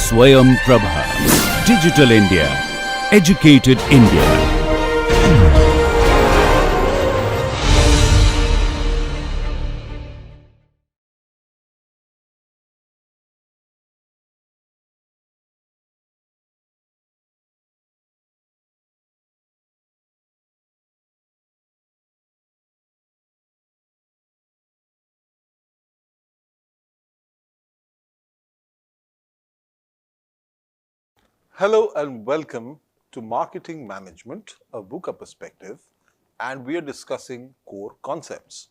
Swayam Prabha. Digital India. Educated India. Hello and welcome to Marketing Management, a VUCA perspective, and we are discussing core concepts.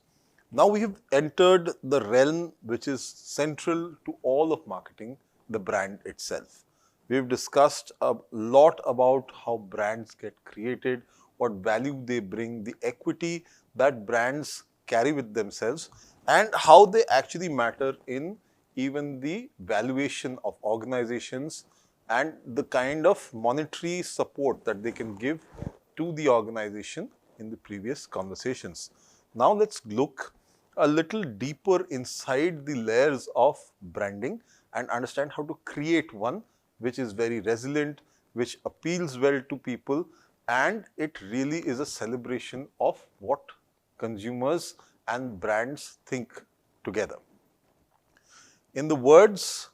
Now we have entered the realm which is central to all of marketing, the brand itself. We have discussed a lot about how brands get created, what value they bring, the equity that brands carry with themselves, and how they actually matter in even the valuation of organizations and the kind of monetary support that they can give to the organization in the previous conversations. Now let's look a little deeper inside the layers of branding and understand how to create one which is very resilient, which appeals well to people, and it really is a celebration of what consumers and brands think together. In the words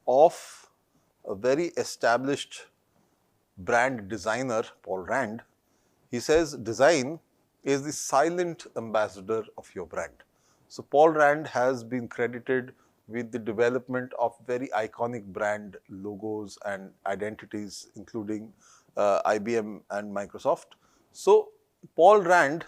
of a very established brand designer, Paul Rand, he says, design is the silent ambassador of your brand. So Paul Rand has been credited with the development of very iconic brand logos and identities, including IBM and Microsoft. So Paul Rand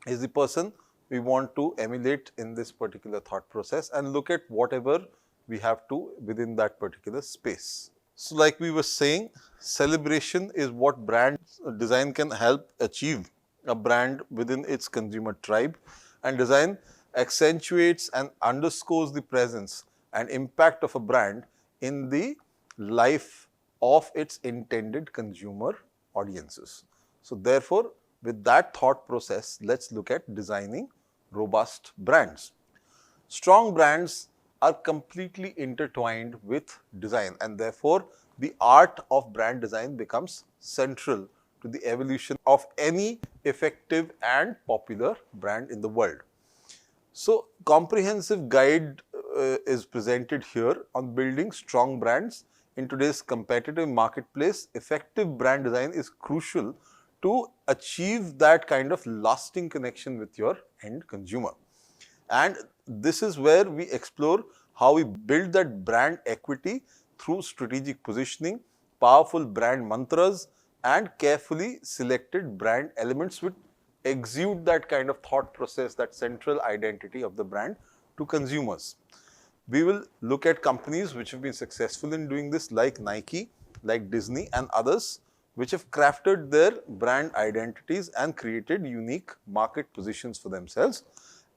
is the person we want to emulate in this particular thought process and look at whatever we have to within that particular space. So like we were saying, celebration is what brand design can help achieve a brand within its consumer tribe, and design accentuates and underscores the presence and impact of a brand in the life of its intended consumer audiences. So therefore, with that thought process, let's look at designing robust brands. Strong brands are completely intertwined with design, and therefore the art of brand design becomes central to the evolution of any effective and popular brand in the world. So comprehensive guide is presented here on building strong brands. In today's competitive marketplace, effective brand design is crucial to achieve that kind of lasting connection with your end consumer. And this is where we explore how we build that brand equity through strategic positioning, powerful brand mantras, and carefully selected brand elements which exude that kind of thought process, that central identity of the brand to consumers. We will look at companies which have been successful in doing this, like Nike, like Disney, and others, which have crafted their brand identities and created unique market positions for themselves.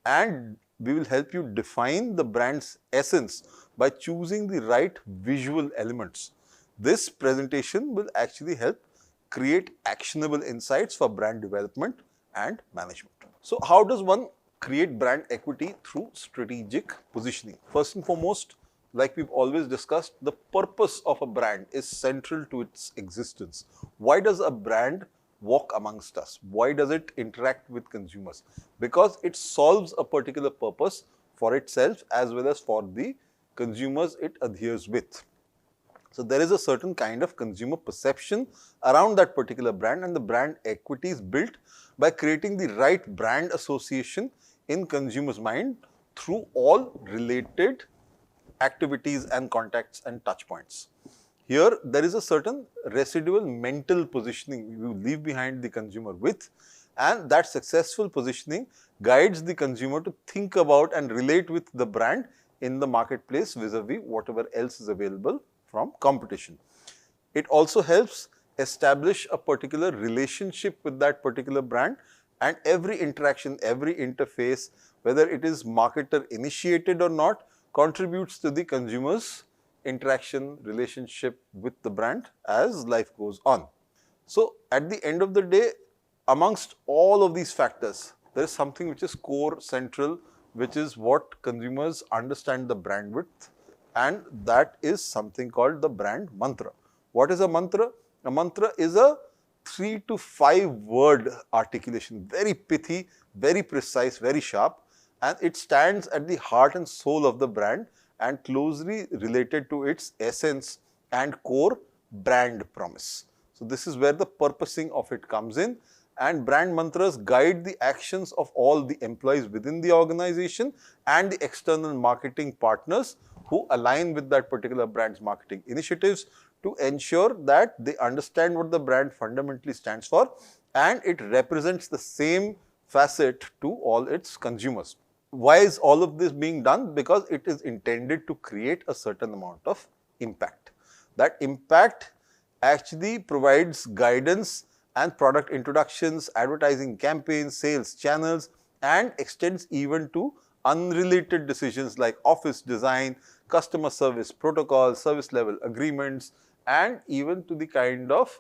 And we will help you define the brand's essence by choosing the right visual elements. This presentation will actually help create actionable insights for brand development and management. So how does one create brand equity through strategic positioning? First and foremost, like we've always discussed, the purpose of a brand is central to its existence. Why does a brand walk amongst us? Why does it interact with consumers? Because it solves a particular purpose for itself as well as for the consumers it adheres with. So there is a certain kind of consumer perception around that particular brand, and the brand equity is built by creating the right brand association in consumers' mind through all related activities and contacts and touch points. Here, there is a certain residual mental positioning you leave behind the consumer with, and that successful positioning guides the consumer to think about and relate with the brand in the marketplace vis-a-vis whatever else is available from competition. It also helps establish a particular relationship with that particular brand, and every interaction, every interface, whether it is marketer initiated or not, contributes to the consumer's interaction, relationship with the brand as life goes on. So at the end of the day, amongst all of these factors, there is something which is core, central, which is what consumers understand the brand with, and that is something called the brand mantra. What is a mantra? A mantra is a 3 to 5 word articulation, very pithy, very precise, very sharp, and it stands at the heart and soul of the brand and closely related to its essence and core brand promise. So this is where the purposing of it comes in, and brand mantras guide the actions of all the employees within the organization and the external marketing partners who align with that particular brand's marketing initiatives to ensure that they understand what the brand fundamentally stands for and it represents the same facet to all its consumers. Why is all of this being done? Because it is intended to create a certain amount of impact. That impact actually provides guidance and product introductions, advertising campaigns, sales channels, and extends even to unrelated decisions like office design, customer service protocols, service level agreements, and even to the kind of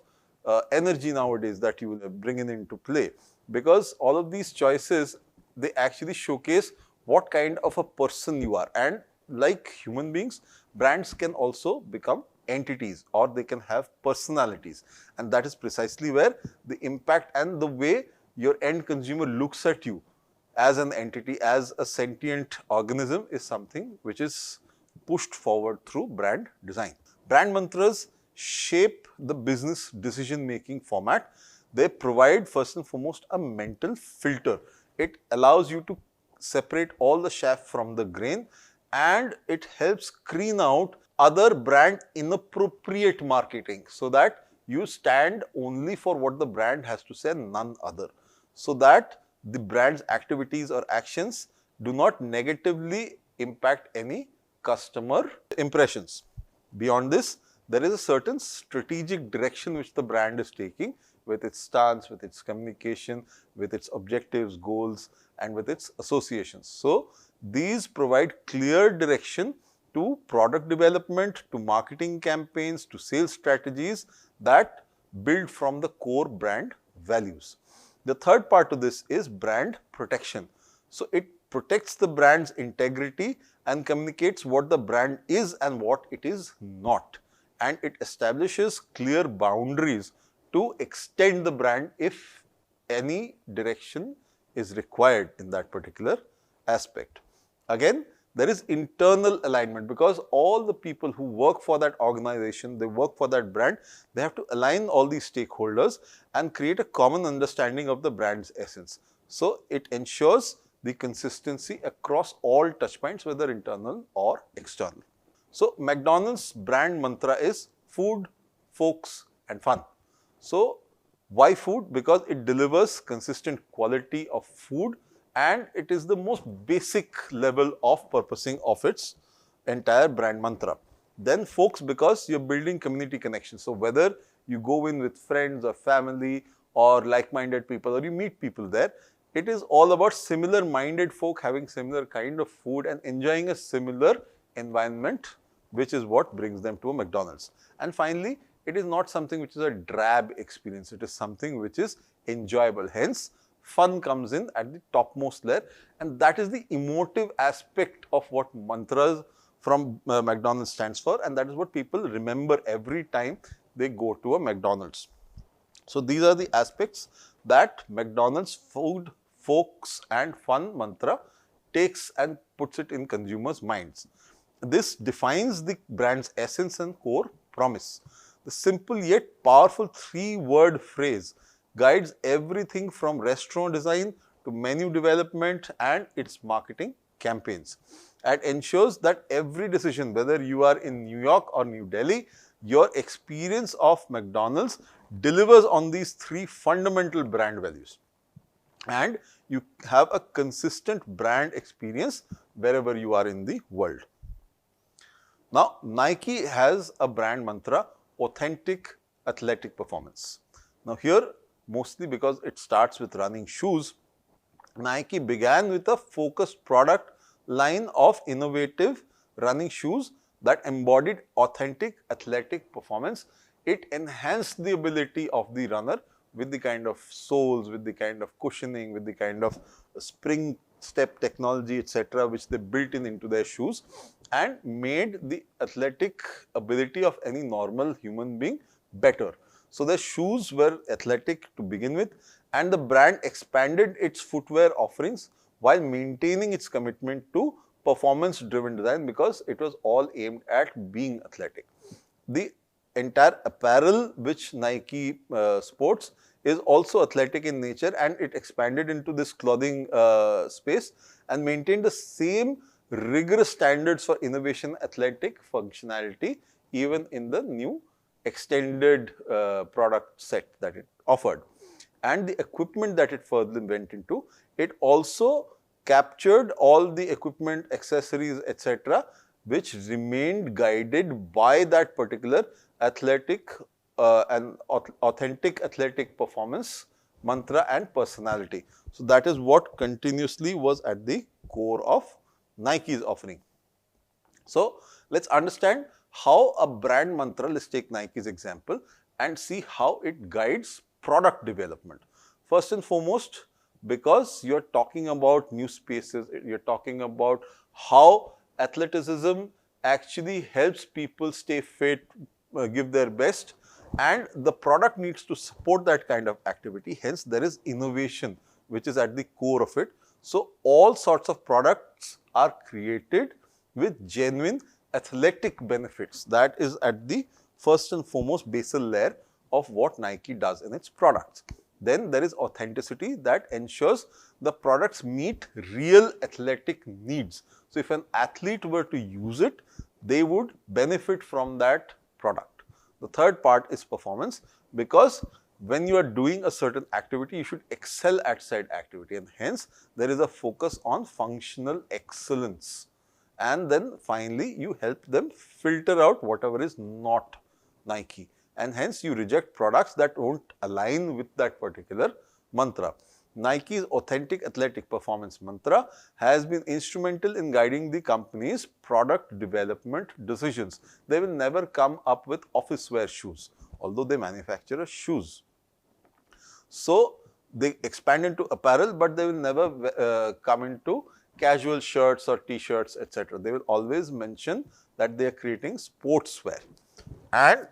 energy nowadays that you will bring into play. Because all of these choices, they actually showcase what kind of a person you are. And like human beings, brands can also become entities or they can have personalities, and that is precisely where the impact and the way your end consumer looks at you as an entity, as a sentient organism, is something which is pushed forward through brand design. Brand mantras shape the business decision making format. They provide first and foremost a mental filter. It allows you to separate all the chaff from the grain, and it helps screen out other brand inappropriate marketing so that you stand only for what the brand has to say and none other, so that the brand's activities or actions do not negatively impact any customer impressions. Beyond this, there is a certain strategic direction which the brand is taking with its stance, with its communication, with its objectives, goals, and with its associations. So these provide clear direction to product development, to marketing campaigns, to sales strategies that build from the core brand values. The third part of this is brand protection. So it protects the brand's integrity and communicates what the brand is and what it is not. And it establishes clear boundaries to extend the brand if any direction is required in that particular aspect. Again, there is internal alignment because all the people who work for that organization, they work for that brand, they have to align all these stakeholders and create a common understanding of the brand's essence. So it ensures the consistency across all touchpoints, whether internal or external. So McDonald's brand mantra is food, folks, and fun. So why food? Because it delivers consistent quality of food and it is the most basic level of purposing of its entire brand mantra. Then folks, because you're building community connections. So whether you go in with friends or family or like-minded people or you meet people there, it is all about similar minded folk having similar kind of food and enjoying a similar environment, which is what brings them to a McDonald's. And finally, it is not something which is a drab experience. It is something which is enjoyable. Hence, fun comes in at the topmost layer, and that is the emotive aspect of what mantras from McDonald's stands for, and that is what people remember every time they go to a McDonald's. So these are the aspects that McDonald's food, folks, and fun mantra takes and puts it in consumers' minds. This defines the brand's essence and core promise. The simple yet powerful 3-word phrase guides everything from restaurant design to menu development and its marketing campaigns, and ensures that every decision, whether you are in New York or New Delhi, your experience of McDonald's delivers on these 3 fundamental brand values, and you have a consistent brand experience wherever you are in the world. Now, Nike has a brand mantra, authentic athletic performance. Now here, mostly because it starts with running shoes, Nike began with a focused product line of innovative running shoes that embodied authentic athletic performance. It enhanced the ability of the runner with the kind of soles, with the kind of cushioning, with the kind of spring step technology, etc., which they built into their shoes and made the athletic ability of any normal human being better. So their shoes were athletic to begin with, and the brand expanded its footwear offerings while maintaining its commitment to performance driven design, because it was all aimed at being athletic. The entire apparel which Nike sports is also athletic in nature, and it expanded into this clothing space and maintained the same rigorous standards for innovation, athletic functionality, even in the new extended product set that it offered. And the equipment that it further went into, it also captured all the equipment, accessories, etc., which remained guided by that particular athletic and authentic athletic performance mantra and personality. So that is what continuously was at the core of Nike's offering. So let's understand how a brand mantra, let's take Nike's example and see how it guides product development. First and foremost, because you're talking about new spaces, you're talking about how athleticism actually helps people stay fit, give their best, and the product needs to support that kind of activity. Hence, there is innovation which is at the core of it. So, all sorts of products are created with genuine athletic benefits. That is at the first and foremost basal layer of what Nike does in its products. Then there is authenticity that ensures the products meet real athletic needs. So, if an athlete were to use it, they would benefit from that product. The third part is performance, because when you are doing a certain activity, you should excel at said activity, and hence there is a focus on functional excellence. And then finally, you help them filter out whatever is not Nike, and hence you reject products that won't align with that particular mantra. Nike's authentic athletic performance mantra has been instrumental in guiding the company's product development decisions. They will never come up with office wear shoes, although they manufacture shoes. So they expand into apparel, but they will never come into casual shirts or t-shirts, etc. They will always mention that they are creating sportswear, and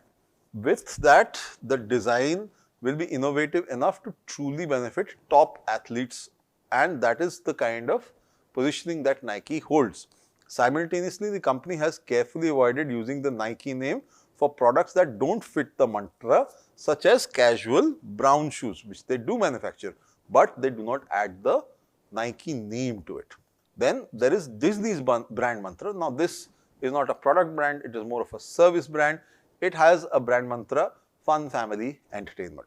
with that, the design will be innovative enough to truly benefit top athletes, and that is the kind of positioning that Nike holds. Simultaneously, the company has carefully avoided using the Nike name for products that don't fit the mantra, such as casual brown shoes, which they do manufacture, but they do not add the Nike name to it. Then there is Disney's brand mantra. Now, this is not a product brand, it is more of a service brand. It has a brand mantra, fun, family, entertainment.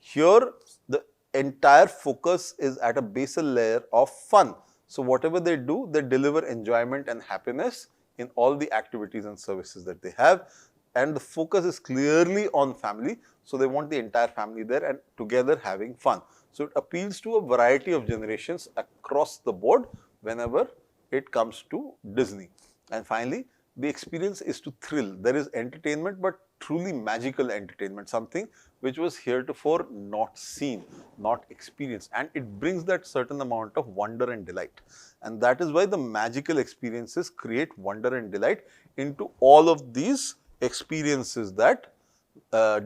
Here, the entire focus is at a basal layer of fun. So, whatever they do, they deliver enjoyment and happiness in all the activities and services that they have. And the focus is clearly on family. So, they want the entire family there and together having fun. So, it appeals to a variety of generations across the board whenever it comes to Disney. And finally, the experience is to thrill. There is entertainment, but truly magical entertainment, something which was heretofore not seen, not experienced, and it brings that certain amount of wonder and delight. And that is why the magical experiences create wonder and delight into all of these experiences that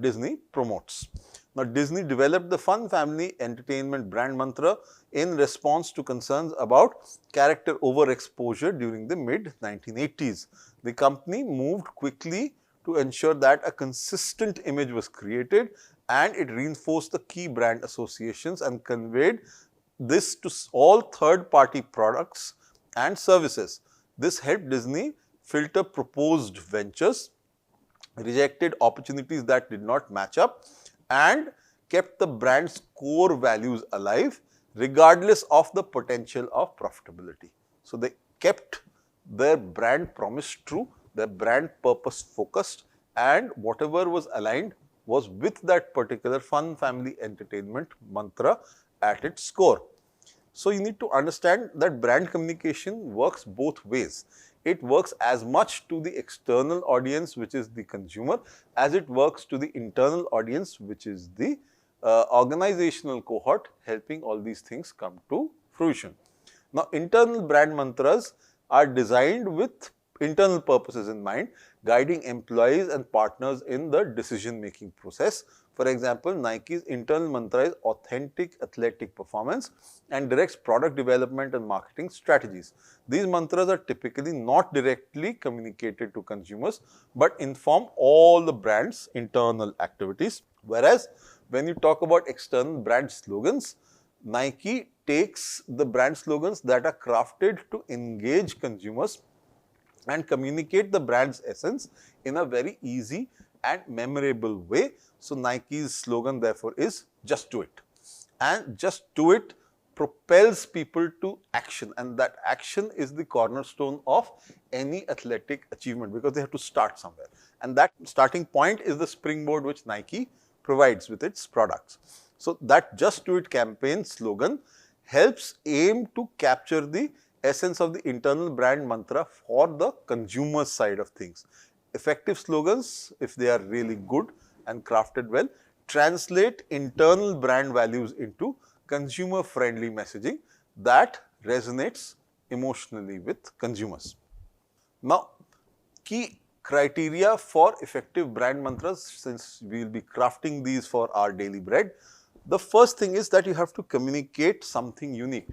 Disney promotes. Now, Disney developed the fun, family, entertainment brand mantra in response to concerns about character overexposure during the mid-1980s. The company moved quickly to ensure that a consistent image was created, and it reinforced the key brand associations and conveyed this to all third-party products and services. This helped Disney filter proposed ventures, rejected opportunities that did not match up, and kept the brand's core values alive regardless of the potential of profitability. So, they kept their brand promise true, their brand purpose focused, and whatever was aligned was with that particular fun, family, entertainment mantra at its core. So, you need to understand that brand communication works both ways. It works as much to the external audience, which is the consumer, as it works to the internal audience, which is the organizational cohort, helping all these things come to fruition. Now, internal brand mantras are designed with internal purposes in mind, guiding employees and partners in the decision-making process. For example, Nike's internal mantra is authentic athletic performance and directs product development and marketing strategies. These mantras are typically not directly communicated to consumers, but inform all the brand's internal activities. Whereas, when you talk about external brand slogans, Nike takes the brand slogans that are crafted to engage consumers and communicate the brand's essence in a very easy and memorable way. So, Nike's slogan therefore is just do it, and just do it propels people to action, and that action is the cornerstone of any athletic achievement because they have to start somewhere, and that starting point is the springboard which Nike provides with its products. So, that just do it campaign slogan helps aim to capture the essence of the internal brand mantra for the consumer side of things. Effective slogans, if they are really good and crafted well, translate internal brand values into consumer friendly messaging that resonates emotionally with consumers. Now, key criteria for effective brand mantras, since we will be crafting these for our daily bread, the first thing is that you have to communicate something unique.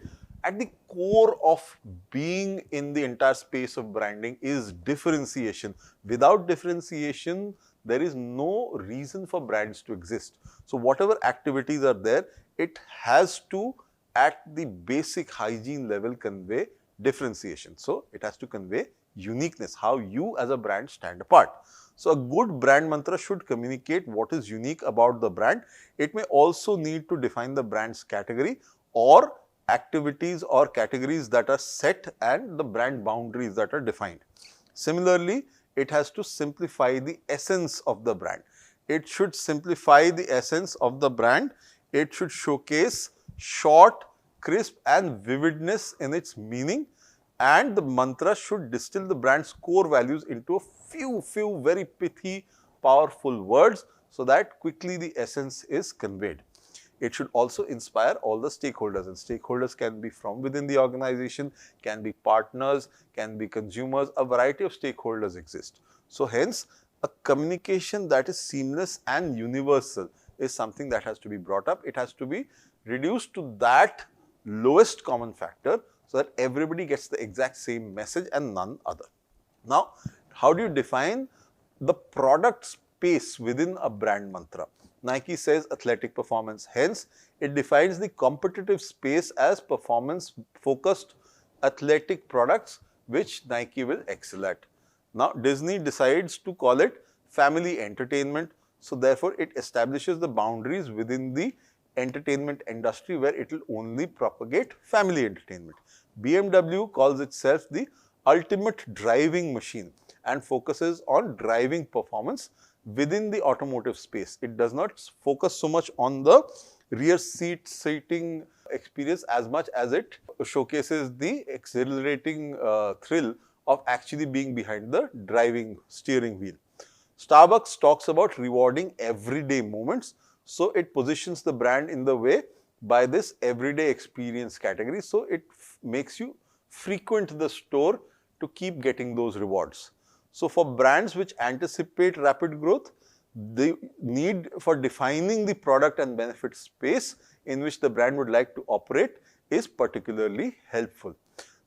At the core of being in the entire space of branding is differentiation. Without differentiation, there is no reason for brands to exist. So, whatever activities are there, it has to at the basic hygiene level convey differentiation. So, it has to convey uniqueness, how you as a brand stand apart. So, a good brand mantra should communicate what is unique about the brand. It may also need to define the brand's category or activities or categories that are set and the brand boundaries that are defined. Similarly, it has to simplify the essence of the brand. It should simplify the essence of the brand. It should showcase short, crisp and vividness in its meaning, and the mantra should distill the brand's core values into a few very pithy, powerful words so that quickly the essence is conveyed. It should also inspire all the stakeholders, and stakeholders can be from within the organization, can be partners, can be consumers, a variety of stakeholders exist. So, hence a communication that is seamless and universal is something that has to be brought up. It has to be reduced to that lowest common factor so that everybody gets the exact same message and none other. Now, how do you define the product space within a brand mantra? Nike says athletic performance, hence it defines the competitive space as performance focused athletic products which Nike will excel at. Now, Disney decides to call it family entertainment, so therefore it establishes the boundaries within the entertainment industry where it will only propagate family entertainment. BMW calls itself the ultimate driving machine and focuses on driving performance within the automotive space. It does not focus so much on the rear seating experience as much as it showcases the exhilarating thrill of actually being behind the driving steering wheel. Starbucks talks about rewarding everyday moments, so it positions the brand in the way by this everyday experience category. So, it makes you frequent the store to keep getting those rewards. So, for brands which anticipate rapid growth, the need for defining the product and benefit space in which the brand would like to operate is particularly helpful.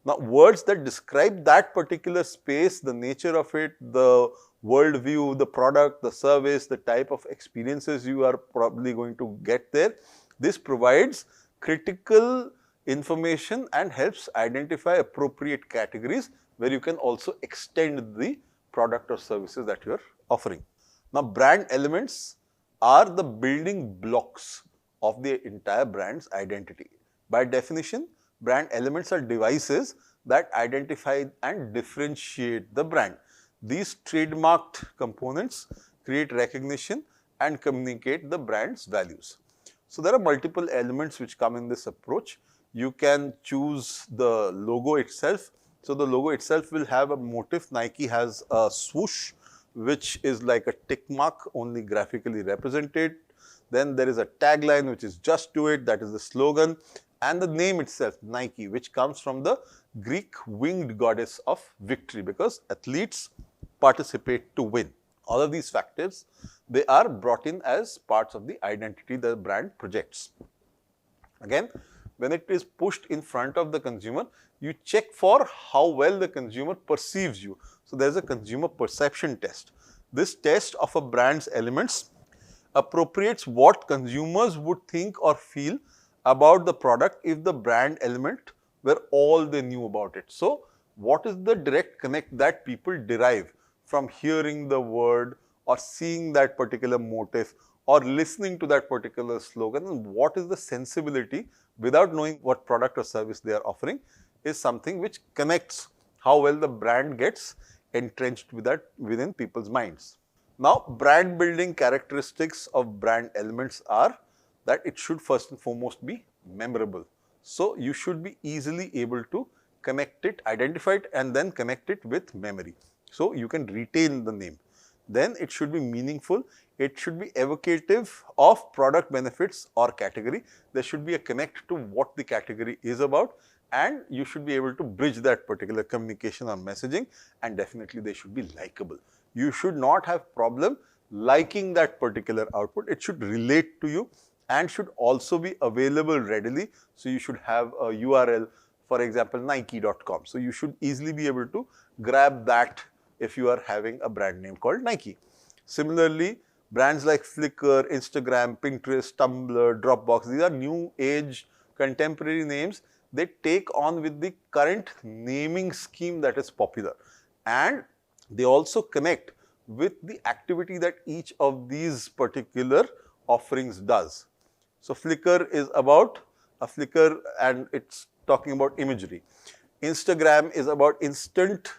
Now, words that describe that particular space, the nature of it, the worldview, the product, the service, the type of experiences you are probably going to get there, this provides critical information and helps identify appropriate categories where you can also extend the product or services that you are offering. Now, brand elements are the building blocks of the entire brand's identity. By definition, brand elements are devices that identify and differentiate the brand. These trademarked components create recognition and communicate the brand's values. So, there are multiple elements which come in this approach. You can choose the logo itself. So, the logo itself will have a motif. Nike has a swoosh, which is like a tick mark, only graphically represented. Then there is a tagline which is just do it, that is the slogan. And the name itself, Nike, which comes from the Greek winged goddess of victory, because athletes participate to win. All of these factors, they are brought in as parts of the identity the brand projects. Again, when it is pushed in front of the consumer, you check for how well the consumer perceives you. So there's a consumer perception test. This test of a brand's elements appropriates what consumers would think or feel about the product if the brand element were all they knew about it. So what is the direct connect that people derive from hearing the word or seeing that particular motif or listening to that particular slogan, and what is the sensibility without knowing what product or service they are offering, is something which connects how well the brand gets entrenched within people's minds. Now, brand building characteristics of brand elements are that it should first and foremost be memorable. So you should be easily able to connect it, identify it, and then connect it with memory. So you can retain the name. Then it should be meaningful. It should be evocative of product benefits or category. There should be a connect to what the category is about, and you should be able to bridge that particular communication or messaging, and definitely they should be likable. You should not have problem liking that particular output. It should relate to you and should also be available readily. So you should have a URL, for example, Nike.com. So you should easily be able to grab that if you are having a brand name called Nike. Similarly, brands like Flickr, Instagram, Pinterest, Tumblr, Dropbox, these are new age contemporary names. They take on with the current naming scheme that is popular, and they also connect with the activity that each of these particular offerings does. So Flickr is about a Flickr and it's talking about imagery. Instagram is about instant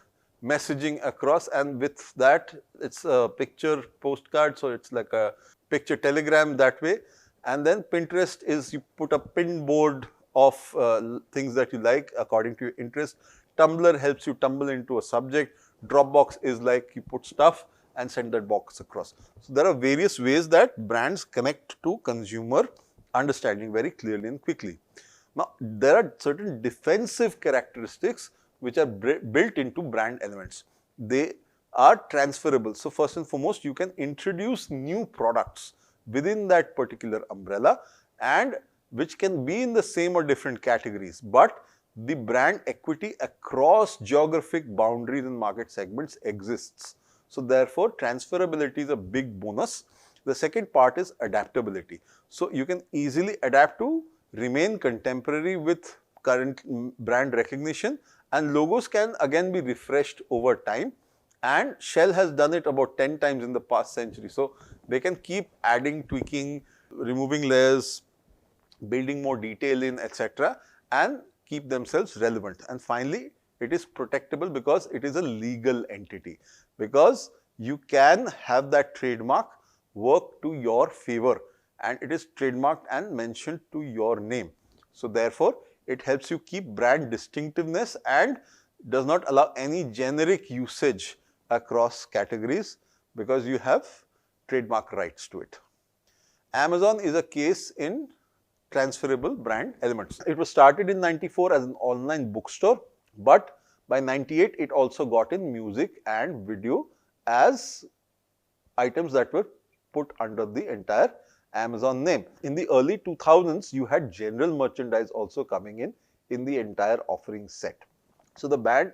messaging across, and with that it's a picture postcard, so it's like a picture telegram that way. And then Pinterest is you put a pin board of things that you like according to your interest. Tumblr helps you tumble into a subject. Dropbox is like you put stuff and send that box across. So there are various ways that brands connect to consumer understanding very clearly and quickly. Now, there are certain defensive characteristics which are built into brand elements. They are transferable. So first and foremost, you can introduce new products within that particular umbrella, and which can be in the same or different categories, but the brand equity across geographic boundaries and market segments exists. So therefore, transferability is a big bonus. The second part is adaptability. So you can easily adapt to remain contemporary with current brand recognition, and logos can again be refreshed over time, and Shell has done it about 10 times in the past century. So they can keep adding, tweaking, removing layers, building more detail in, etc., and keep themselves relevant. And finally, it is protectable because it is a legal entity, because you can have that trademark work to your favor, and it is trademarked and mentioned to your name. So therefore, it helps you keep brand distinctiveness and does not allow any generic usage across categories because you have trademark rights to it. Amazon is a case in transferable brand elements. It was started in 94 as an online bookstore, but by 98 it also got in music and video as items that were put under the entire Amazon name. In the early 2000s, you had general merchandise also coming in the entire offering set. So the brand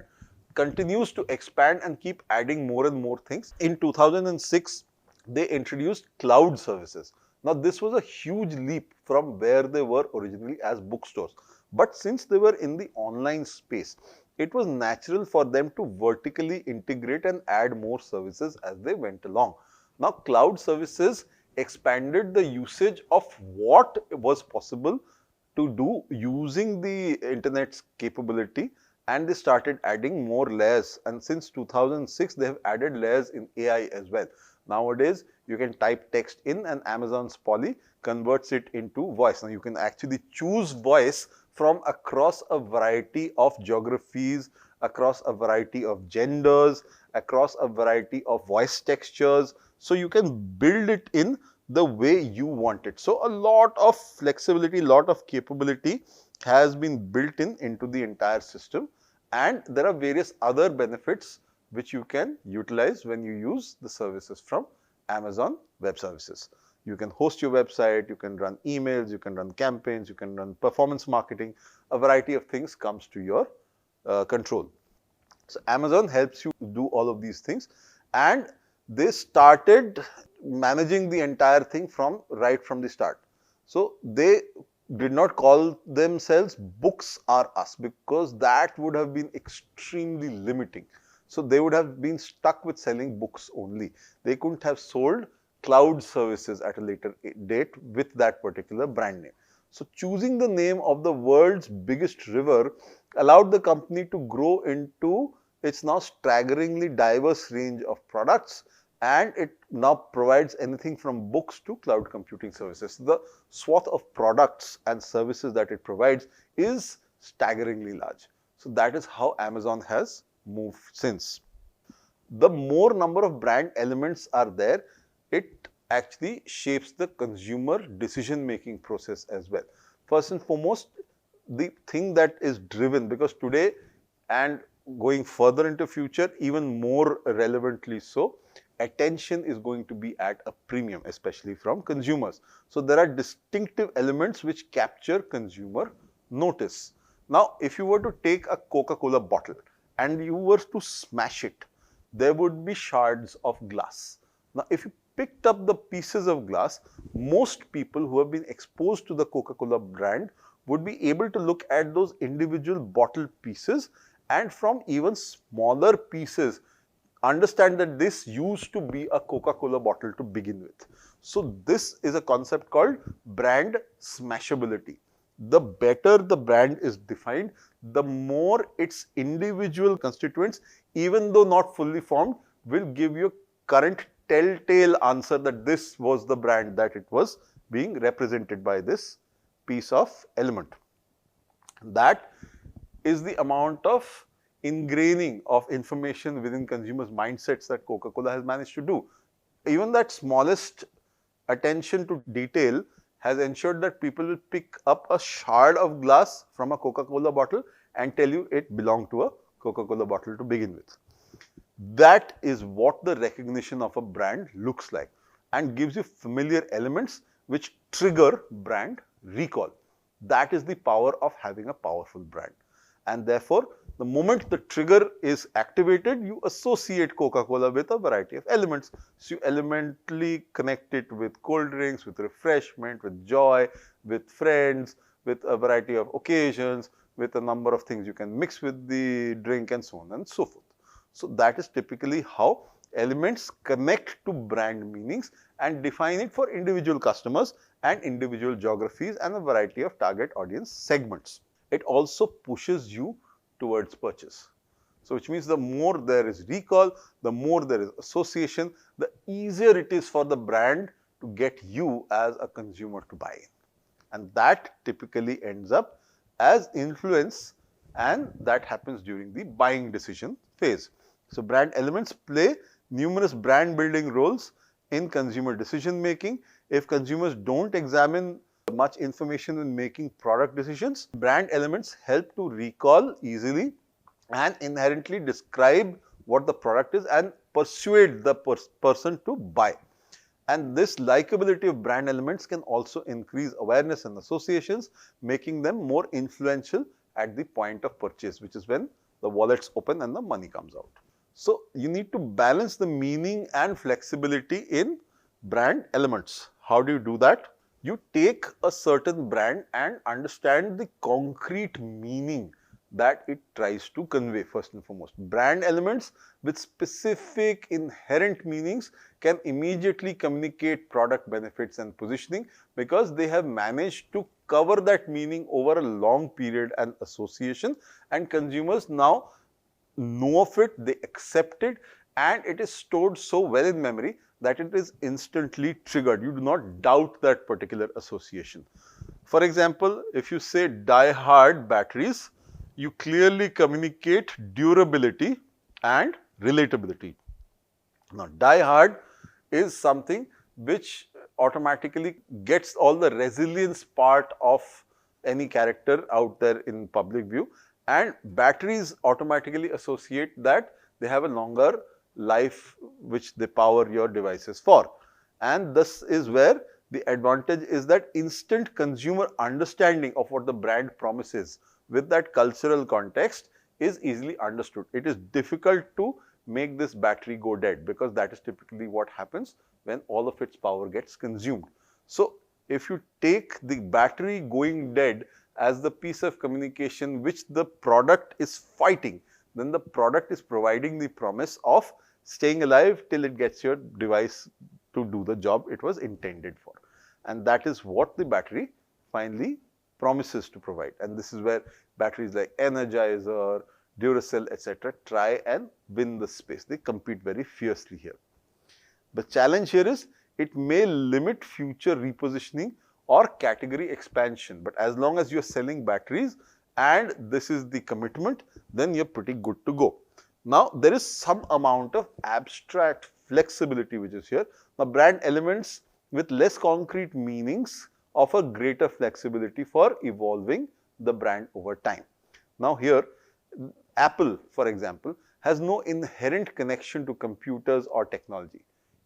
continues to expand and keep adding more and more things. In 2006, they introduced cloud services. Now, this was a huge leap from where they were originally as bookstores. But since they were in the online space, it was natural for them to vertically integrate and add more services as they went along. Now, cloud services expanded the usage of what was possible to do using the internet's capability, and they started adding more layers, and since 2006 they have added layers in AI as well. Nowadays you can type text in and Amazon's Polly converts it into voice. Now you can actually choose voice from across a variety of geographies, across a variety of genders, across a variety of voice textures. So you can build it in the way you want it. So a lot of flexibility, lot of capability has been built into the entire system, and there are various other benefits which you can utilize when you use the services from Amazon Web Services. You can host your website, you can run emails, you can run campaigns, you can run performance marketing, a variety of things comes to your control. So Amazon helps you do all of these things, and they started managing the entire thing right from the start. So they did not call themselves Books Are Us, because that would have been extremely limiting. So they would have been stuck with selling books only. They couldn't have sold cloud services at a later date with that particular brand name. So choosing the name of the world's biggest river allowed the company to grow into its now staggeringly diverse range of products, and it now provides anything from books to cloud computing services. The swath of products and services that it provides is staggeringly large. So that is how Amazon has moved since. The more number of brand elements are there, it actually shapes the consumer decision making process as well. First and foremost, the thing that is driven, because today and going further into future, even more relevantly so, attention is going to be at a premium, especially from consumers. So there are distinctive elements which capture consumer notice. Now, if you were to take a Coca-Cola bottle and you were to smash it, there would be shards of glass. Now, if you picked up the pieces of glass, most people who have been exposed to the Coca-Cola brand would be able to look at those individual bottle pieces, and from even smaller pieces understand that this used to be a Coca-Cola bottle to begin with. So this is a concept called brand smashability. The better the brand is defined, the more its individual constituents, even though not fully formed, will give you a current telltale answer that this was the brand that it was being represented by this piece of element. That is the amount of ingraining of information within consumers' mindsets that Coca-Cola has managed to do. Even that smallest attention to detail has ensured that people will pick up a shard of glass from a Coca-Cola bottle and tell you it belonged to a Coca-Cola bottle to begin with. That is what the recognition of a brand looks like, and gives you familiar elements which trigger brand recall. That is the power of having a powerful brand. And therefore, the moment the trigger is activated, you associate Coca-Cola with a variety of elements. So you elementally connect it with cold drinks, with refreshment, with joy, with friends, with a variety of occasions, with a number of things you can mix with the drink, and so on and so forth. So that is typically how elements connect to brand meanings and define it for individual customers and individual geographies and a variety of target audience segments. It also pushes you towards purchase. So which means the more there is recall, the more there is association, the easier it is for the brand to get you as a consumer to buy in. And that typically ends up as influence, and that happens during the buying decision phase. So brand elements play numerous brand building roles in consumer decision making. If consumers don't examine much information when making product decisions, brand elements help to recall easily and inherently describe what the product is and persuade the person to buy. And this likability of brand elements can also increase awareness and associations, making them more influential at the point of purchase, which is when the wallets open and the money comes out. So you need to balance the meaning and flexibility in brand elements. How do you do that? You take a certain brand and understand the concrete meaning that it tries to convey first and foremost. Brand elements with specific inherent meanings can immediately communicate product benefits and positioning, because they have managed to cover that meaning over a long period and association, and consumers now know of it, they accept it, and it is stored so well in memory that it is instantly triggered. You do not doubt that particular association. For example, if you say Die Hard batteries, you clearly communicate durability and relatability. Now, Die Hard is something which automatically gets all the resilience part of any character out there in public view, and batteries automatically associate that they have a longer life which they power your devices for. And this is where the advantage is that instant consumer understanding of what the brand promises with that cultural context is easily understood. It is difficult to make this battery go dead, because that is typically what happens when all of its power gets consumed. So if you take the battery going dead as the piece of communication which the product is fighting, then the product is providing the promise of staying alive till it gets your device to do the job it was intended for. And that is what the battery finally promises to provide. And this is where batteries like Energizer, Duracell, etc. try and win the space. They compete very fiercely here. The challenge here is it may limit future repositioning or category expansion, but as long as you are selling batteries and this is the commitment, then you are pretty good to go. Now, there is some amount of abstract flexibility which is here. Now, brand elements with less concrete meanings offer greater flexibility for evolving the brand over time. Now, here Apple, for example, has no inherent connection to computers or technology.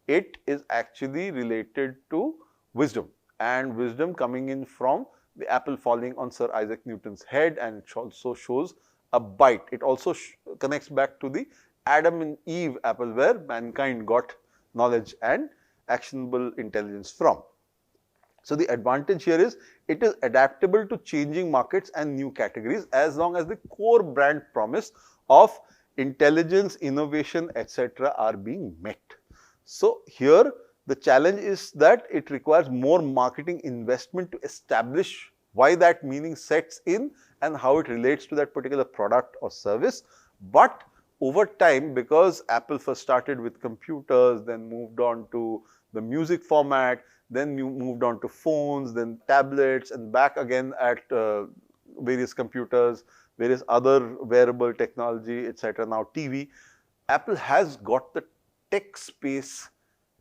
It is actually related to wisdom, and wisdom coming in from the apple falling on Sir Isaac Newton's head, and it also shows a bite. It also connects back to the Adam and Eve apple, where mankind got knowledge and actionable intelligence from. So the advantage here is it is adaptable to changing markets and new categories, as long as the core brand promise of intelligence, innovation, etc. are being met. So here the challenge is that it requires more marketing investment to establish why that meaning sets in and how it relates to that particular product or service. But over time, because Apple first started with computers, then moved on to the music format, then you moved on to phones, then tablets, and back again at various computers, various other wearable technology, etc. Now TV, Apple has got the tech space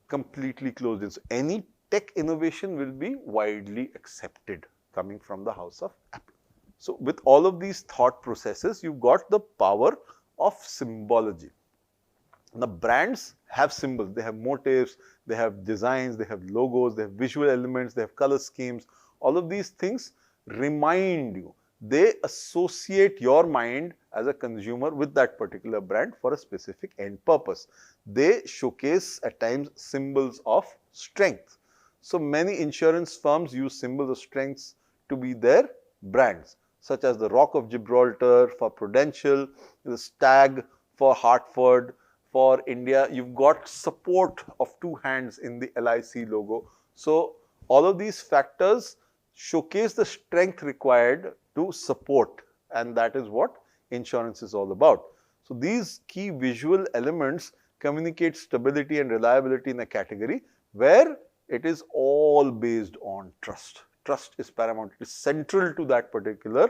completely closed in. So any tech innovation will be widely accepted coming from the house of Apple. So with all of these thought processes, you've got the power of symbology. The brands have symbols, they have motifs, they have designs, they have logos, they have visual elements, they have color schemes. All of these things remind you, they associate your mind as a consumer with that particular brand for a specific end purpose. They showcase at times symbols of strength. So many insurance firms use symbols of strengths to be their brands, such as the Rock of Gibraltar for Prudential, the Stag for Hartford. For India, you've got support of two hands in the LIC logo. So all of these factors showcase the strength required to support, and that is what insurance is all about. So these key visual elements communicate stability and reliability in a category where it is all based on trust. Trust is paramount, it is central to that particular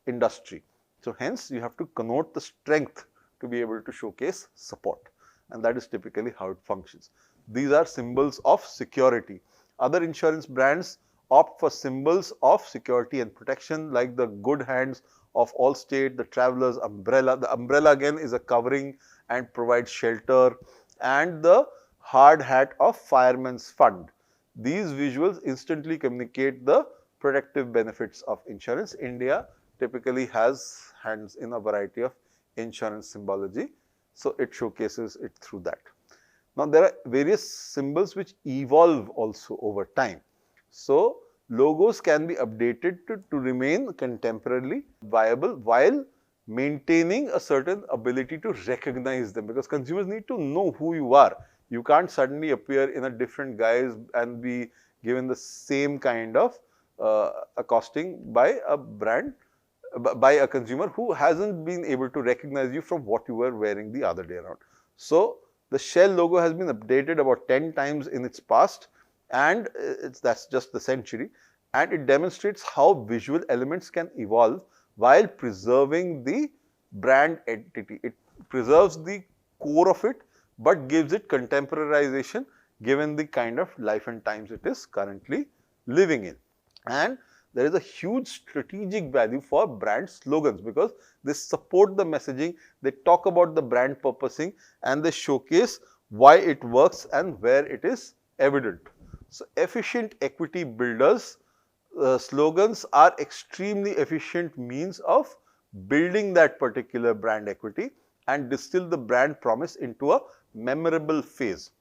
industry. So hence you have to connote the strength to be able to showcase support, and that is typically how it functions. These are symbols of security. Other insurance brands opt for symbols of security and protection, like the good hands of Allstate, the traveler's umbrella. The umbrella again is a covering and provides shelter, and the hard hat of Fireman's Fund. These visuals instantly communicate the protective benefits of insurance. India typically has hands in a variety of insurance symbology, so it showcases it through that. Now there are various symbols which evolve also over time. So logos can be updated to remain contemporarily viable while maintaining a certain ability to recognize them, because consumers need to know who you are. You can't suddenly appear in a different guise and be given the same kind of accosting by a brand, by a consumer who hasn't been able to recognize you from what you were wearing the other day around. So the Shell logo has been updated about 10 times in its past, and that's just the century, and it demonstrates how visual elements can evolve while preserving the brand entity. It preserves the core of it, but gives it contemporarization given the kind of life and times it is currently living in. And there is a huge strategic value for brand slogans because they support the messaging, they talk about the brand purposing, and they showcase why it works and where it is evident. So, efficient equity builders slogans are extremely efficient means of building that particular brand equity and distill the brand promise into a memorable phase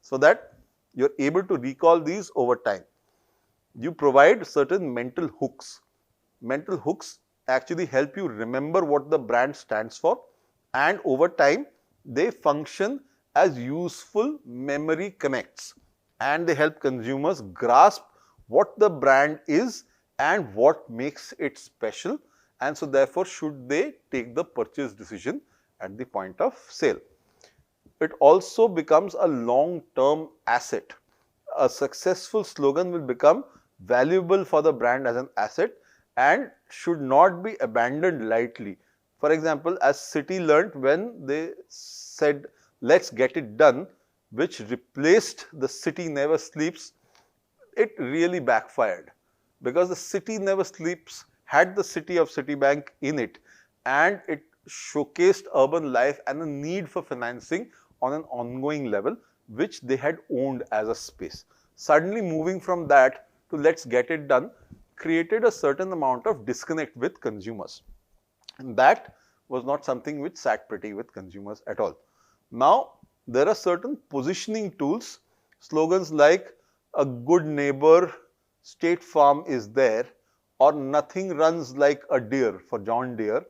so that you are able to recall these over time. You provide certain mental hooks. Mental hooks actually help you remember what the brand stands for, and over time they function as useful memory connects, and they help consumers grasp what the brand is and what makes it special, and so therefore should they take the purchase decision at the point of sale. It also becomes a long-term asset. A successful slogan will become valuable for the brand as an asset and should not be abandoned lightly. For example, as Citi learnt when they said, "Let's get it done," which replaced the "City never sleeps," it really backfired because the "City never sleeps" had the city of Citibank in it, and it showcased urban life and the need for financing on an ongoing level, which they had owned as a space. Suddenly moving from that to "let's get it done" created a certain amount of disconnect with consumers, and that was not something which sat pretty with consumers at all. Now, there are certain positioning tools, slogans like "a good neighbor," "State Farm is there," or "nothing runs like a deer" for John Deere,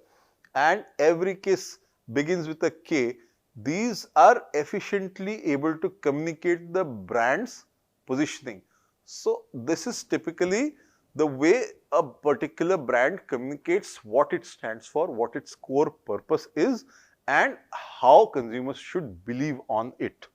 and "every kiss begins with a K." These are efficiently able to communicate the brand's positioning. So, this is typically the way a particular brand communicates what it stands for, what its core purpose is, and how consumers should believe on it.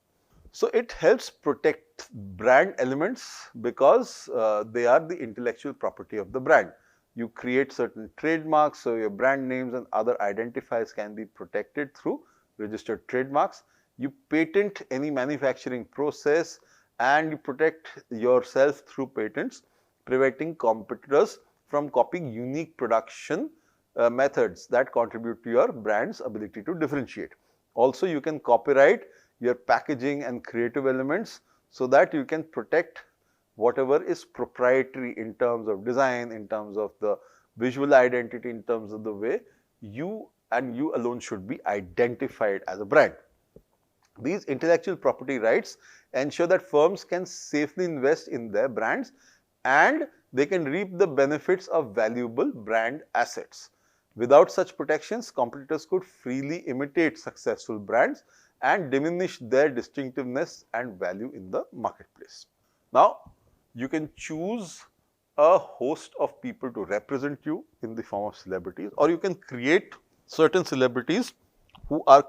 So, it helps protect brand elements because they are the intellectual property of the brand. You create certain trademarks, so your brand names and other identifiers can be protected through registered trademarks. You patent any manufacturing process and you protect yourself through patents, preventing competitors from copying unique production methods that contribute to your brand's ability to differentiate. Also, you can copyright your packaging and creative elements so that you can protect whatever is proprietary in terms of design, in terms of the visual identity, in terms of the way you and you alone should be identified as a brand. These intellectual property rights ensure that firms can safely invest in their brands and they can reap the benefits of valuable brand assets. Without such protections, competitors could freely imitate successful brands and diminish their distinctiveness and value in the marketplace. Now, you can choose a host of people to represent you in the form of celebrities, or you can create certain celebrities who are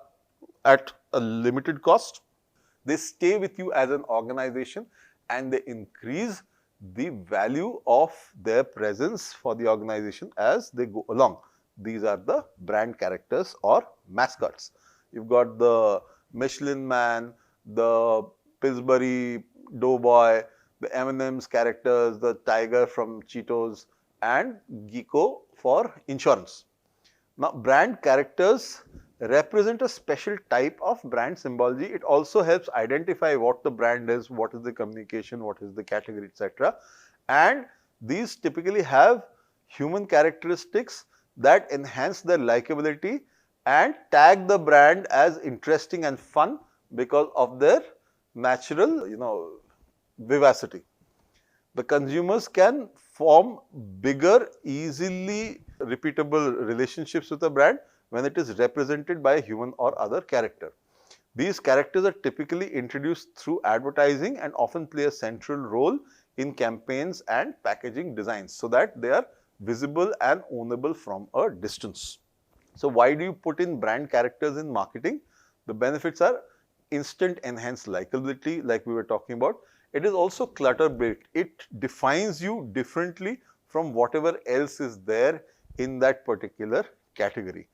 at a limited cost. They stay with you as an organization and they increase the value of their presence for the organization as they go along. These are the brand characters or mascots. You've got the Michelin Man, the Pillsbury Doughboy, the M&M's characters, the tiger from Cheetos, and Geico for insurance. Now, brand characters represent a special type of brand symbology. It also helps identify what the brand is, what is the communication, what is the category, etc. And these typically have human characteristics that enhance their likability and tag the brand as interesting and fun because of their natural, vivacity. The consumers can form bigger, easily repeatable relationships with a brand when it is represented by a human or other character. These characters are typically introduced through advertising and often play a central role in campaigns and packaging designs so that they are visible and ownable from a distance. So, why do you put in brand characters in marketing? The benefits are instant enhanced likability, like we were talking about. It is also clutter built. It defines you differently from whatever else is there in that particular category.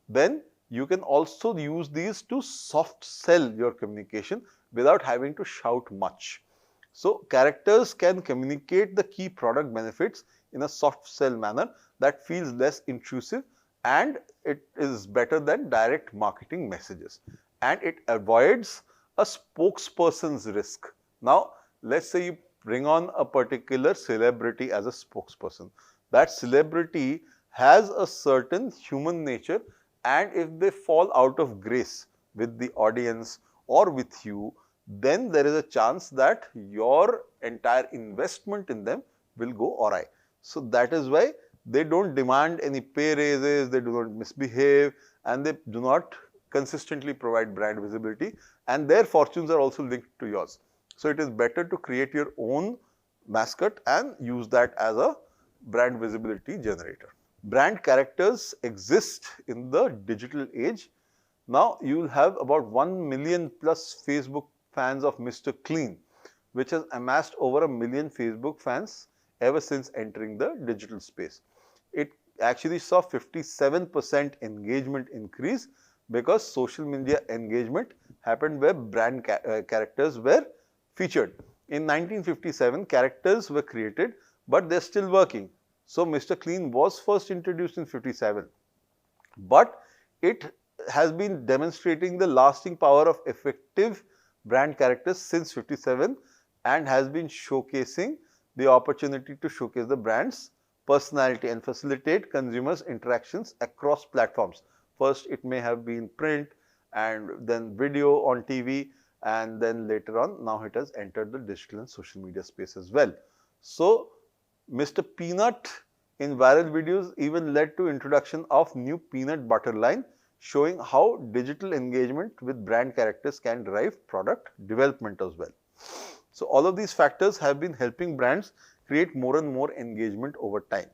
Then you can also use these to soft sell your communication without having to shout much. So, characters can communicate the key product benefits in a soft sell manner that feels less intrusive, and it is better than direct marketing messages, and it avoids a spokesperson's risk. Now, let's say you bring on a particular celebrity as a spokesperson. That celebrity has a certain human nature, and if they fall out of grace with the audience or with you, then there is a chance that your entire investment in them will go awry. So that is why they don't demand any pay raises, they do not misbehave, and they do not consistently provide brand visibility, and their fortunes are also linked to yours. So it is better to create your own mascot and use that as a brand visibility generator. Brand characters exist in the digital age. Now you will have about 1 million plus Facebook fans of Mr. Clean, which has amassed over 1 million Facebook fans ever since entering the digital space. It actually saw 57% engagement increase because social media engagement happened where brand characters were featured. In 1957, characters were created, but they're still working. So Mr. Clean was first introduced in 57, but it has been demonstrating the lasting power of effective brand characters since 57 and has been showcasing the opportunity to showcase the brand's personality and facilitate consumers' interactions across platforms. First, it may have been print and then video on TV, and then later on, now it has entered the digital and social media space as well. So, Mr. Peanut in viral videos even led to introduction of new peanut butter line, showing how digital engagement with brand characters can drive product development as well. So, all of these factors have been helping brands create more and more engagement over time,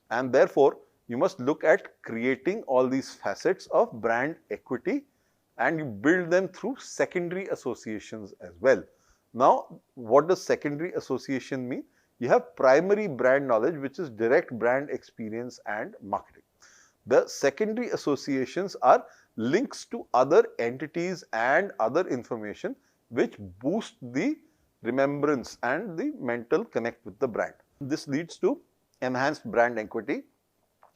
and therefore, you must look at creating all these facets of brand equity, and you build them through secondary associations as well. Now, what does secondary association mean? You have primary brand knowledge, which is direct brand experience and marketing. The secondary associations are links to other entities and other information which boost the remembrance and the mental connect with the brand. This leads to enhanced brand equity.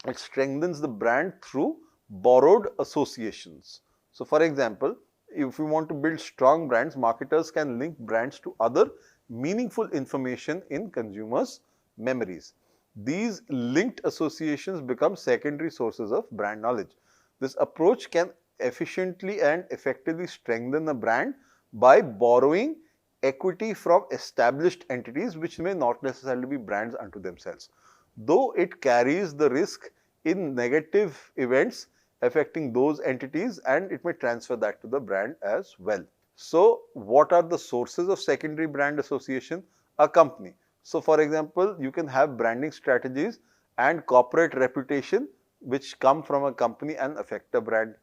It strengthens the brand through borrowed associations. So, for example, if you want to build strong brands, marketers can link brands to other meaningful information in consumers' memories. These linked associations become secondary sources of brand knowledge. This approach can efficiently and effectively strengthen a brand by borrowing equity from established entities which may not necessarily be brands unto themselves, though it carries the risk in negative events affecting those entities, and it may transfer that to the brand as well. So, what are the sources of secondary brand association? A company. So, for example, you can have branding strategies and corporate reputation which come from a company and affect a brand.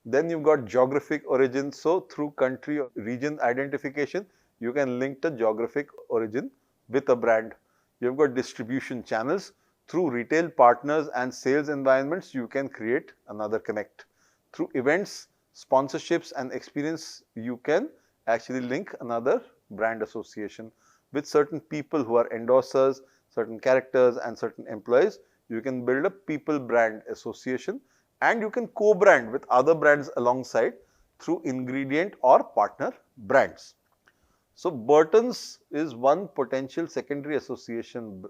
Then you've got geographic origin. So, through country or region identification, you can link the geographic origin with a brand. You've got distribution channels. Through retail partners and sales environments, you can create another connect. Through events, sponsorships and experience, you can actually link another brand association. With certain people who are endorsers, certain characters and certain employees, you can build a people brand association, and you can co-brand with other brands alongside through ingredient or partner brands. So, Burton's is one potential secondary association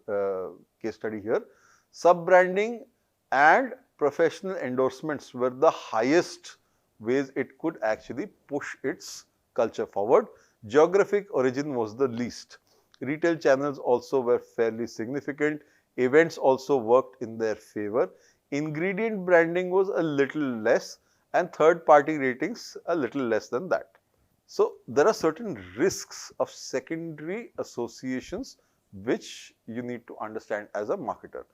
case study here. Sub-branding and professional endorsements were the highest ways it could actually push its culture forward. Geographic origin was the least. Retail channels also were fairly significant. Events also worked in their favor. Ingredient branding was a little less, and third-party ratings a little less than that. So, there are certain risks of secondary associations which you need to understand as a marketer.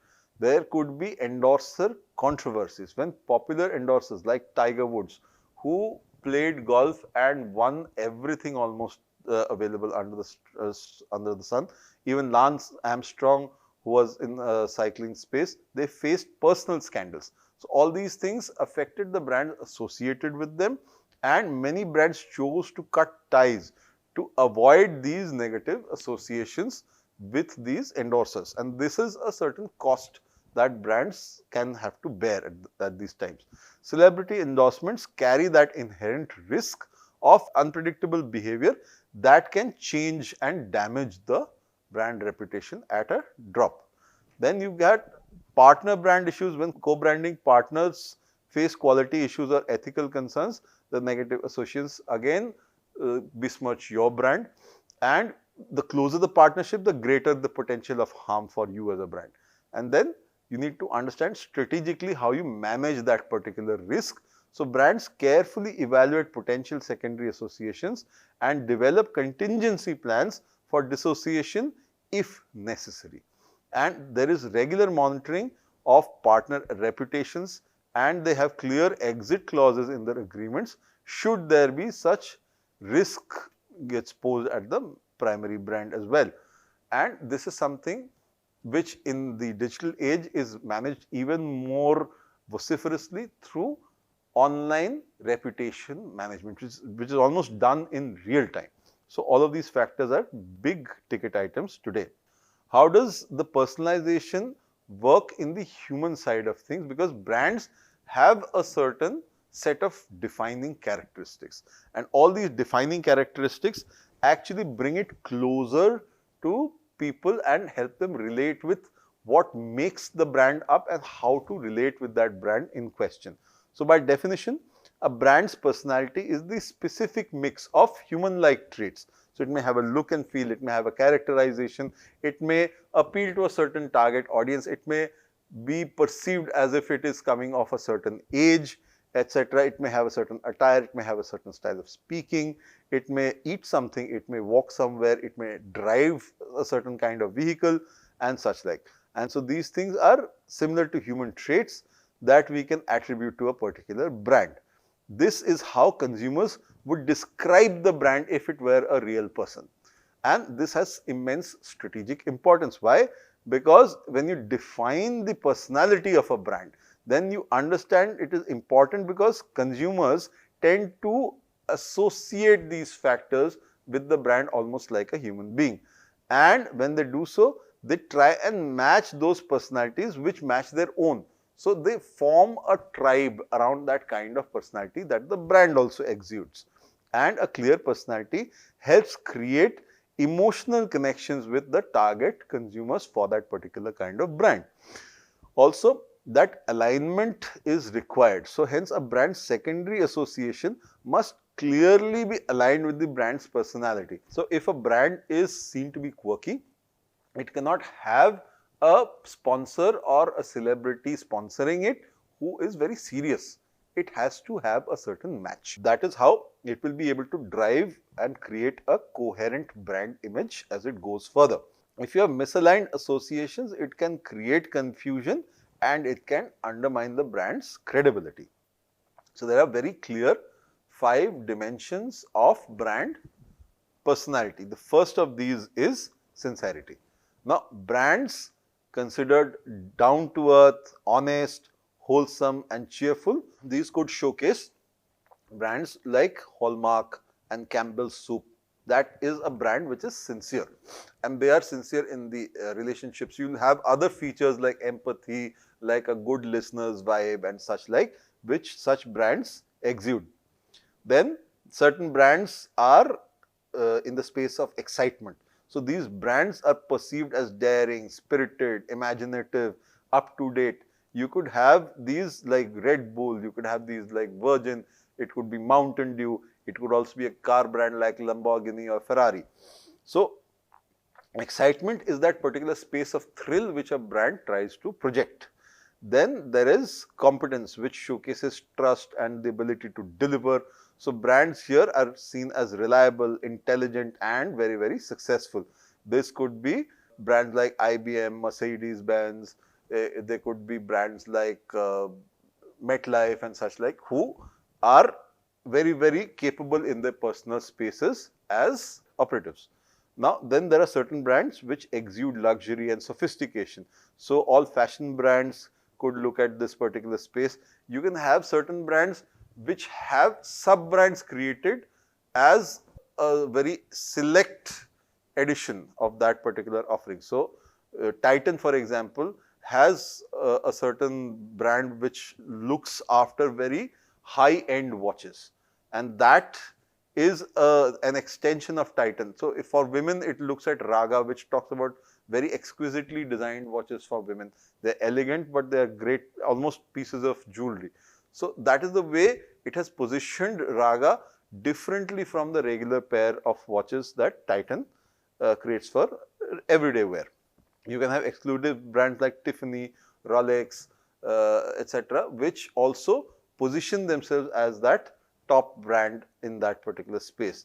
There could be endorser controversies when popular endorsers like Tiger Woods, who played golf and won everything almost available under the sun. Even Lance Armstrong, who was in cycling space, they faced personal scandals. So, all these things affected the brand associated with them, and many brands chose to cut ties to avoid these negative associations with these endorsers, and this is a certain cost that brands can have to bear at these times. Celebrity endorsements carry that inherent risk of unpredictable behavior that can change and damage the brand reputation at a drop. Then you get partner brand issues. When co-branding partners face quality issues or ethical concerns, the negative associations again besmirch your brand, and the closer the partnership, the greater the potential of harm for you as a brand. And then you need to understand strategically how you manage that particular risk. So brands carefully evaluate potential secondary associations and develop contingency plans for dissociation if necessary. And there is regular monitoring of partner reputations, and they have clear exit clauses in their agreements should there be such risk gets posed at the primary brand as well. And this is something which in the digital age is managed even more vociferously through online reputation management, which is almost done in real time. So all of these factors are big ticket items today. How does the personalization work in the human side of things? Because brands have a certain set of defining characteristics, and all these defining characteristics actually bring it closer to people and help them relate with what makes the brand up and how to relate with that brand in question. So by definition, a brand's personality is the specific mix of human-like traits. So it may have a look and feel, it may have a characterization, it may appeal to a certain target audience, it may be perceived as if it is coming of a certain age, etc. It may have a certain attire, it may have a certain style of speaking, it may eat something, it may walk somewhere, it may drive a certain kind of vehicle and such like. And so these things are similar to human traits that we can attribute to a particular brand. This is how consumers would describe the brand if it were a real person. And this has immense strategic importance. Why? Because when you define the personality of a brand, then you understand it is important because consumers tend to associate these factors with the brand almost like a human being. And when they do so, they try and match those personalities which match their own. So they form a tribe around that kind of personality that the brand also exudes. And a clear personality helps create emotional connections with the target consumers for that particular kind of brand. Also, that alignment is required. So hence a brand's secondary association must clearly be aligned with the brand's personality. So if a brand is seen to be quirky, it cannot have a sponsor or a celebrity sponsoring it who is very serious. It has to have a certain match. That is how it will be able to drive and create a coherent brand image as it goes further. If you have misaligned associations, it can create confusion and it can undermine the brand's credibility. So there are very clear 5 dimensions of brand personality. The first of these is sincerity. Now, brands considered down to earth, honest, wholesome and cheerful, these could showcase brands like Hallmark and Campbell's Soup. That is a brand which is sincere, and they are sincere in the relationships. You will have other features like empathy, like a good listener's vibe and such like, which such brands exude. Then certain brands are in the space of excitement. So these brands are perceived as daring, spirited, imaginative, up to date. You could have these like Red Bull, you could have these like Virgin, it could be Mountain Dew, it could also be a car brand like Lamborghini or Ferrari. So excitement is that particular space of thrill which a brand tries to project. Then there is competence, which showcases trust and the ability to deliver. So brands here are seen as reliable, intelligent and very, very successful. This could be brands like IBM, Mercedes-Benz, they could be brands like MetLife and such like, who are very, very capable in their personal spaces as operatives. Now, then there are certain brands which exude luxury and sophistication. So all fashion brands could look at this particular space. You can have certain brands which have sub-brands created as a very select edition of that particular offering. So, Titan, for example, has a certain brand which looks after very high-end watches, and that is an extension of Titan. So, if for women it looks at Raga, which talks about very exquisitely designed watches for women. They're elegant, but they're great, almost pieces of jewelry. So, that is the way it has positioned Raga differently from the regular pair of watches that Titan creates for everyday wear. You can have exclusive brands like Tiffany, Rolex, etc., which also position themselves as that top brand in that particular space.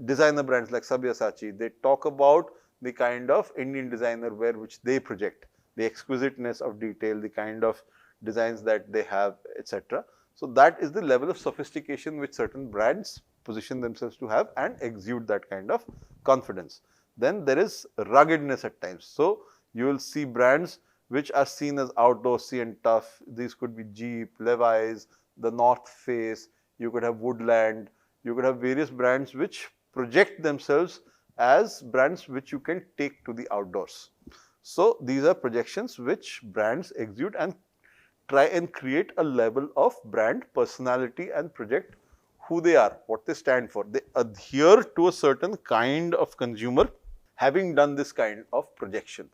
Designer brands like Sabyasachi, they talk about the kind of Indian designer wear which they project, the exquisiteness of detail, the kind of designs that they have, etc. So, that is the level of sophistication which certain brands position themselves to have and exude that kind of confidence. Then there is ruggedness at times. So, you will see brands which are seen as outdoorsy and tough. These could be Jeep, Levi's, the North Face, you could have Woodland, you could have various brands which project themselves as brands which you can take to the outdoors. So, these are projections which brands exude and try and create a level of brand personality and project who they are, what they stand for. They adhere to a certain kind of consumer having done this kind of projection,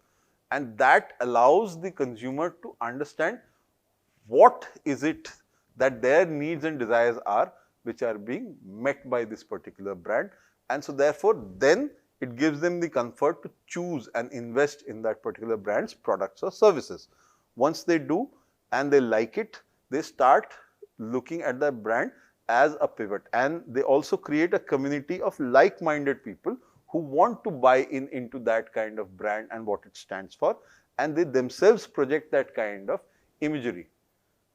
and that allows the consumer to understand what is it that their needs and desires are which are being met by this particular brand, and so therefore then it gives them the comfort to choose and invest in that particular brand's products or services. Once they do and they like it, they start looking at that brand as a pivot, and they also create a community of like-minded people who want to buy into that kind of brand and what it stands for, and they themselves project that kind of imagery.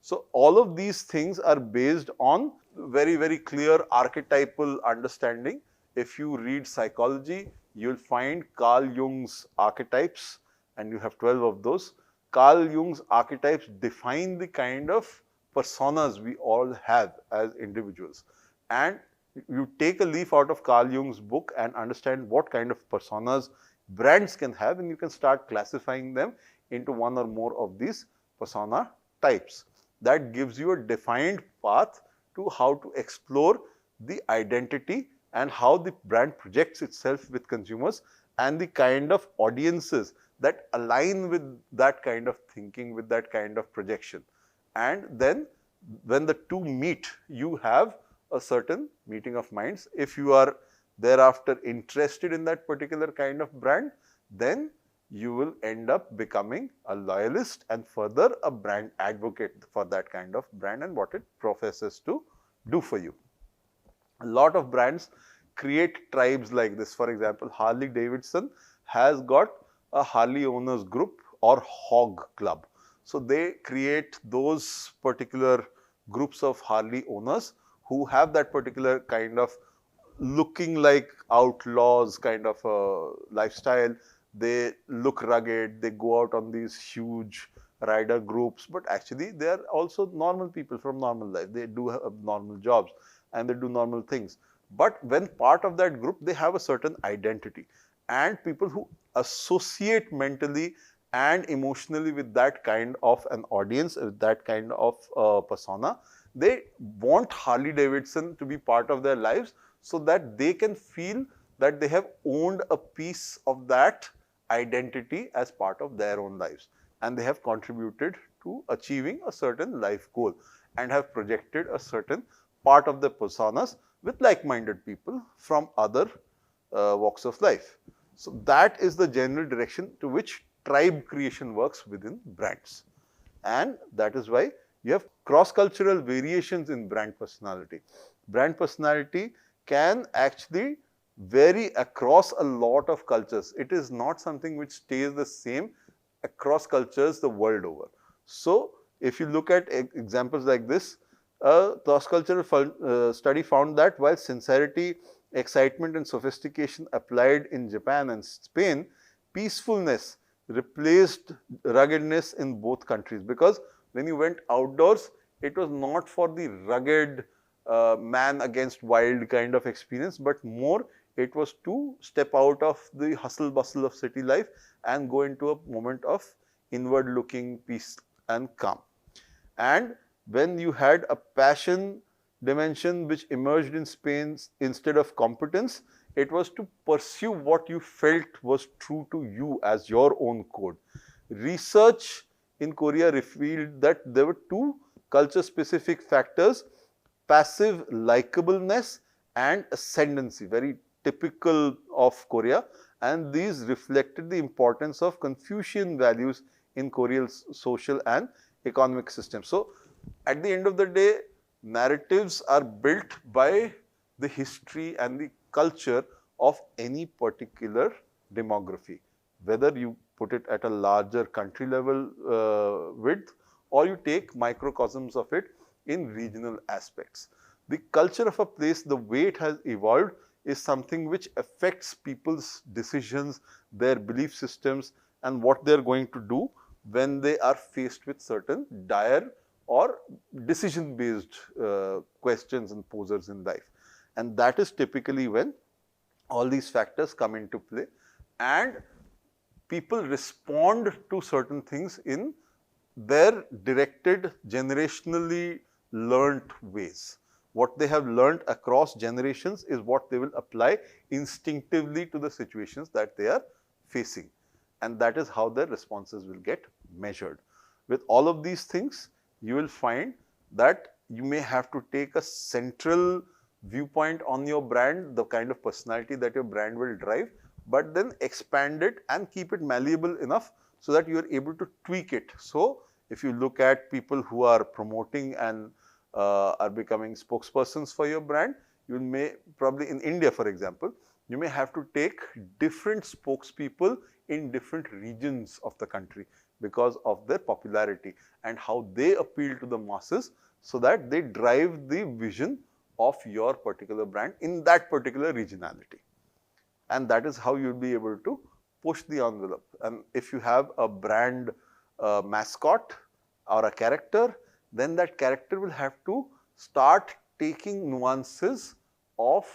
So, all of these things are based on very, very clear archetypal understanding. If you read psychology, you will find Carl Jung's archetypes, and you have 12 of those. Carl Jung's archetypes define the kind of personas we all have as individuals, and you take a leaf out of Carl Jung's book and understand what kind of personas brands can have, and you can start classifying them into one or more of these persona types. That gives you a defined path to how to explore the identity and how the brand projects itself with consumers and the kind of audiences that align with that kind of thinking, with that kind of projection. And then when the two meet, you have a certain meeting of minds. If you are thereafter interested in that particular kind of brand, then you will end up becoming a loyalist and further a brand advocate for that kind of brand and what it professes to do for you. A lot of brands create tribes like this. For example, Harley Davidson has got a Harley owners group or hog club. So, they create those particular groups of Harley owners who have that particular kind of looking like outlaws kind of a lifestyle. They look rugged, they go out on these huge rider groups, but actually they are also normal people from normal life. They do have normal jobs and they do normal things. But when part of that group, they have a certain identity, and people who associate mentally and emotionally with that kind of an audience, with that kind of persona, they want Harley Davidson to be part of their lives so that they can feel that they have owned a piece of that identity as part of their own lives, and they have contributed to achieving a certain life goal and have projected a certain part of the personas with like-minded people from other walks of life. So, that is the general direction to which tribe creation works within brands, and that is why you have cross-cultural variations in brand personality. Brand personality can actually vary across a lot of cultures. It is not something which stays the same across cultures the world over. So, if you look at examples like this, a cross-cultural study found that while sincerity, excitement and sophistication applied in Japan and Spain, peacefulness replaced ruggedness in both countries, because when you went outdoors, it was not for the rugged man against wild kind of experience, but more It was to step out of the hustle bustle of city life and go into a moment of inward looking peace and calm. And when you had a passion dimension which emerged in Spain instead of competence, it was to pursue what you felt was true to you as your own code. Research in Korea revealed that there were two culture specific factors: passive likableness and ascendancy, very typical of Korea, and these reflected the importance of Confucian values in Korea's social and economic system. So, at the end of the day, narratives are built by the history and the culture of any particular demography, whether you put it at a larger country level width or you take microcosms of it in regional aspects. The culture of a place, the way it has evolved, is something which affects people's decisions, their belief systems, and what they are going to do when they are faced with certain dire or decision based questions and posers in life. And that is typically when all these factors come into play and people respond to certain things in their directed, generationally learnt ways. What they have learnt across generations is what they will apply instinctively to the situations that they are facing. And that is how their responses will get measured. With all of these things, you will find that you may have to take a central viewpoint on your brand, the kind of personality that your brand will drive, but then expand it and keep it malleable enough so that you are able to tweak it. So, if you look at people who are promoting and are becoming spokespersons for your brand, you may probably in India, for example, you may have to take different spokespeople in different regions of the country because of their popularity and how they appeal to the masses so that they drive the vision of your particular brand in that particular regionality. And that is how you will be able to push the envelope. And if you have a brand mascot or a character, then that character will have to start taking nuances of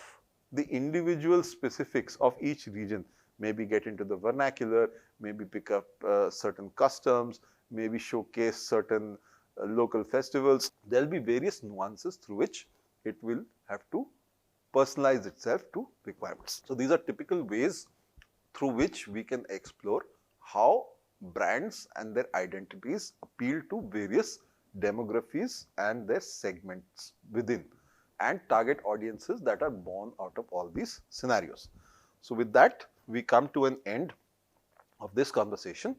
the individual specifics of each region, maybe get into the vernacular, maybe pick up certain customs, maybe showcase certain local festivals. There will be various nuances through which it will have to personalize itself to requirements. So, these are typical ways through which we can explore how brands and their identities appeal to various demographies and their segments within and target audiences that are born out of all these scenarios. So, with that, we come to an end of this conversation.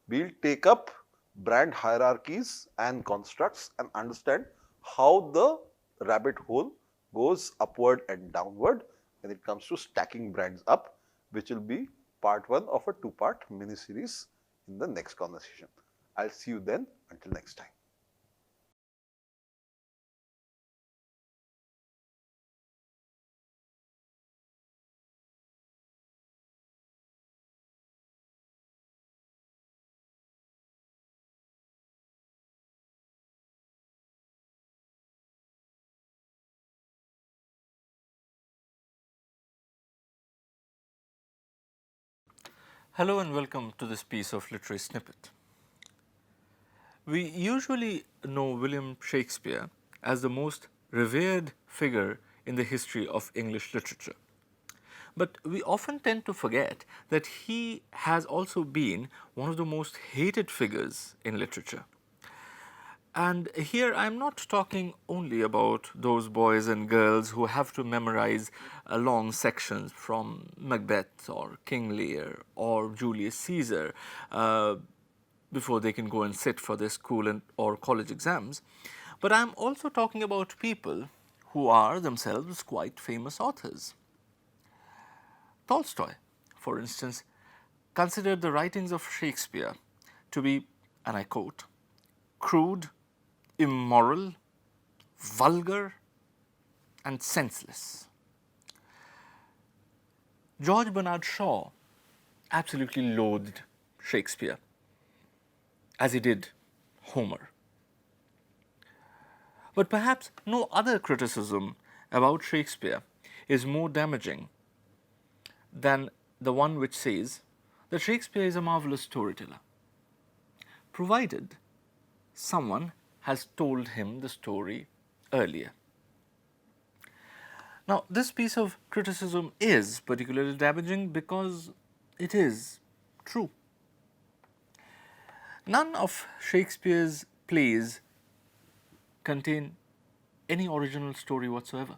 We will take up brand hierarchies and constructs and understand how the rabbit hole goes upward and downward when it comes to stacking brands up, which will be part 1 of a 2-part mini series in the next conversation. I will see you then. Until next time. Hello and welcome to this piece of literary snippet. We usually know William Shakespeare as the most revered figure in the history of English literature. But we often tend to forget that he has also been one of the most hated figures in literature. And here I am not talking only about those boys and girls who have to memorize long sections from Macbeth or King Lear or Julius Caesar before they can go and sit for their school or college exams. But I am also talking about people who are themselves quite famous authors. Tolstoy, for instance, considered the writings of Shakespeare to be, and I quote, crude, immoral, vulgar, and senseless. George Bernard Shaw absolutely loathed Shakespeare, as he did Homer. But perhaps no other criticism about Shakespeare is more damaging than the one which says that Shakespeare is a marvelous storyteller, provided someone has told him the story earlier. Now, this piece of criticism is particularly damaging because it is true. None of Shakespeare's plays contain any original story whatsoever.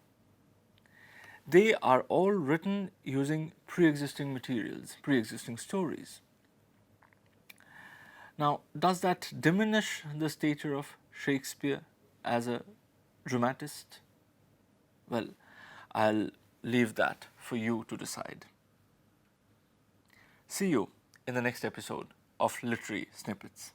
They are all written using pre-existing materials, pre-existing stories. Now, does that diminish the stature of Shakespeare as a dramatist? Well, I'll leave that for you to decide. See you in the next episode of Literary Snippets.